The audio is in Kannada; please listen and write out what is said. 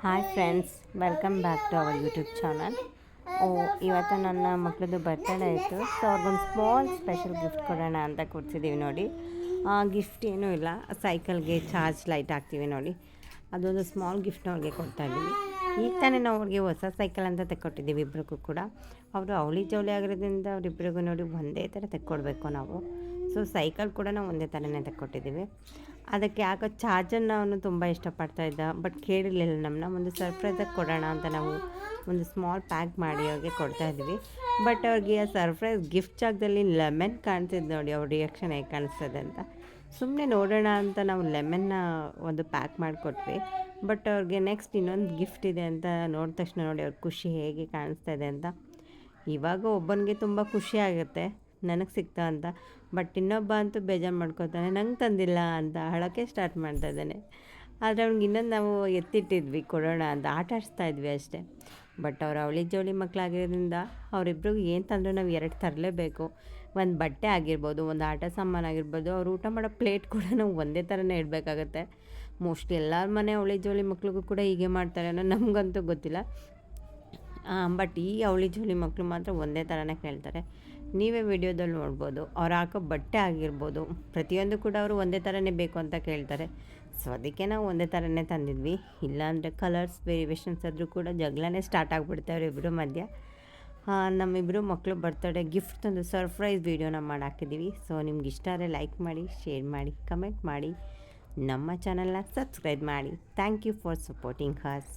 Hi friends, welcome back to our YouTube channel. ಇವತ್ತು ನನ್ನ ಮಕ್ಕಳದ್ದು ಬರ್ತ್ಡೇ ಆಯಿತು. ಸೊ ಅವ್ರಿಗೊಂದು ಸ್ಪೆಷಲ್ ಗಿಫ್ಟ್ ಕೊಡೋಣ ಅಂತ ಕೊಡ್ತಿದ್ದೀವಿ ನೋಡಿ. ಗಿಫ್ಟ್ ಏನೂ ಇಲ್ಲ, ಸೈಕಲ್ಗೆ ಚಾರ್ಜ್ ಲೈಟ್ ಹಾಕ್ತೀವಿ ನೋಡಿ. ಅದೊಂದು ಸ್ಮಾಲ್ ಗಿಫ್ಟ್ನ ಅವ್ರಿಗೆ ಕೊಡ್ತಾಯಿದ್ದೀವಿ. ಈಗ ತಾನೇ ನಾವು ಅವ್ರಿಗೆ ಹೊಸ ಸೈಕಲ್ ಅಂತ ತೆಕ್ಕೊಟ್ಟಿದ್ದೀವಿ ಇಬ್ಬರಿಗೂ ಕೂಡ. ಅವರು ಅವಳಿ ಜವಳಿ ಆಗಿರೋದ್ರಿಂದ ಅವರಿಬ್ಬರಿಗೂ ನೋಡಿ ಒಂದೇ ಥರ ತೆಕ್ಕೊಡ್ಬೇಕು ನಾವು. ಸೊ ಸೈಕಲ್ ಕೂಡ ನಾವು ಒಂದೇ ಥರನೇ ತೆಕ್ಕೊಟ್ಟಿದ್ದೀವಿ. ಅದಕ್ಕೆ ಯಾಕೋ ಚಾರ್ಜರ್ನ ಅವನು ತುಂಬ ಇಷ್ಟಪಡ್ತಾ ಇದ್ದ, ಬಟ್ ಕೇಳಿರಲಿಲ್ಲ ನಮ್ಮನ್ನ. ಒಂದು ಸರ್ಪ್ರೈಸಾಗಿ ಕೊಡೋಣ ಅಂತ ನಾವು ಒಂದು ಸ್ಮಾಲ್ ಪ್ಯಾಕ್ ಮಾಡಿ ಅವ್ರಿಗೆ ಕೊಡ್ತಾಯಿದ್ವಿ. ಬಟ್ ಅವ್ರಿಗೆ ಆ ಸರ್ಪ್ರೈಸ್ ಗಿಫ್ಟ್ ಜಾಗದಲ್ಲಿ ಲೆಮನ್ ಕಾಣ್ತಿದ್ದು ನೋಡಿ, ಅವ್ರ ರಿಯಾಕ್ಷನ್ ಹೇಗೆ ಕಾಣಿಸ್ತದೆ ಅಂತ. ಸುಮ್ಮನೆ ನೋಡೋಣ ಅಂತ ನಾವು ಲೆಮನ್ನ ಒಂದು ಪ್ಯಾಕ್ ಮಾಡಿಕೊಟ್ವಿ. ಬಟ್ ಅವ್ರಿಗೆ ನೆಕ್ಸ್ಟ್ ಇನ್ನೊಂದು ಗಿಫ್ಟ್ ಇದೆ ಅಂತ ನೋಡಿದ ತಕ್ಷಣ ನೋಡಿ ಅವ್ರ ಖುಷಿ ಹೇಗೆ ಕಾಣಿಸ್ತಾ ಇದೆ ಅಂತ. ಇವಾಗ ಒಬ್ಬನಿಗೆ ತುಂಬ ಖುಷಿ ಆಗುತ್ತೆ ನನಗೆ ಸಿಗ್ತಾ ಅಂತ, ಬಟ್ ಇನ್ನೊಬ್ಬ ಅಂತೂ ಬೇಜಾರು ಮಾಡ್ಕೊತಾನೆ, ನಂಗೆ ತಂದಿಲ್ಲ ಅಂತ ಅಳೋಕ್ಕೆ ಸ್ಟಾರ್ಟ್ ಮಾಡ್ತಾ ಇದ್ದಾನೆ. ಆದರೆ ಅವ್ನಿಗೆ ಇನ್ನೊಂದು ನಾವು ಎತ್ತಿಟ್ಟಿದ್ವಿ ಕೊಡೋಣ ಅಂತ, ಆಟ ಆಡಿಸ್ತಾ ಇದ್ವಿ ಅಷ್ಟೇ. ಬಟ್ ಅವ್ರು ಅವಳಿ ಜವಳಿ ಮಕ್ಕಳಾಗಿರೋದ್ರಿಂದ ಅವರಿಬ್ರಿಗೂ ಏನು ತಂದರೂ ನಾವು ಎರಡು ತರಲೇಬೇಕು. ಒಂದು ಬಟ್ಟೆ ಆಗಿರ್ಬೋದು, ಒಂದು ಆಟ ಸಾಮಾನು ಆಗಿರ್ಬೋದು, ಅವ್ರು ಊಟ ಮಾಡೋ ಪ್ಲೇಟ್ ಕೂಡ ನಾವು ಒಂದೇ ಥರನೇ ಇಡಬೇಕಾಗತ್ತೆ. ಮೋಸ್ಟ್ಲಿ ಎಲ್ಲರ ಮನೆ ಅವಳಿ ಜವಳಿ ಮಕ್ಳಿಗೂ ಕೂಡ ಹೀಗೆ ಮಾಡ್ತಾರೆ ಅನ್ನೋ ನಮಗಂತೂ ಗೊತ್ತಿಲ್ಲ. ಬಟ್ ಈ ಅವಳಿ ಜವಳಿ ಮಕ್ಕಳು ಮಾತ್ರ ಒಂದೇ ಥರನೇ ಕೇಳ್ತಾರೆ. ನೀವೇ ವಿಡಿಯೋದಲ್ಲಿ ನೋಡ್ಬೋದು, ಅವ್ರು ಹಾಕೋ ಬಟ್ಟೆ ಆಗಿರ್ಬೋದು, ಪ್ರತಿಯೊಂದು ಕೂಡ ಅವರು ಒಂದೇ ಥರನೇ ಬೇಕು ಅಂತ ಕೇಳ್ತಾರೆ. ಸೊ ಅದಕ್ಕೆ ನಾವು ಒಂದೇ ಥರನೇ ತಂದಿದ್ವಿ. ಇಲ್ಲಾಂದರೆ ಕಲರ್ಸ್ ವೇರಿಯೇಷನ್ಸ್ ಆದರೂ ಕೂಡ ಜಗಳನೇ ಸ್ಟಾರ್ಟ್ ಆಗಿಬಿಡ್ತೆ ಅವರಿಬ್ಬರು ಮಧ್ಯ. ನಮ್ಮಿಬ್ಬರು ಮಕ್ಕಳು ಬರ್ತಡೇ ಗಿಫ್ಟ್ ತಂದು ಸರ್ಪ್ರೈಸ್ ವೀಡಿಯೋನ ಮಾಡಿ ಹಾಕಿದ್ದೀವಿ. ಸೊ ನಿಮ್ಗೆ ಇಷ್ಟ ಆದರೆ ಲೈಕ್ ಮಾಡಿ, ಶೇರ್ ಮಾಡಿ, ಕಮೆಂಟ್ ಮಾಡಿ, ನಮ್ಮ ಚಾನಲ್ನ ಸಬ್ಸ್ಕ್ರೈಬ್ ಮಾಡಿ. ಥ್ಯಾಂಕ್ ಯು ಫಾರ್ ಸಪೋರ್ಟಿಂಗ್ ಹಸ್.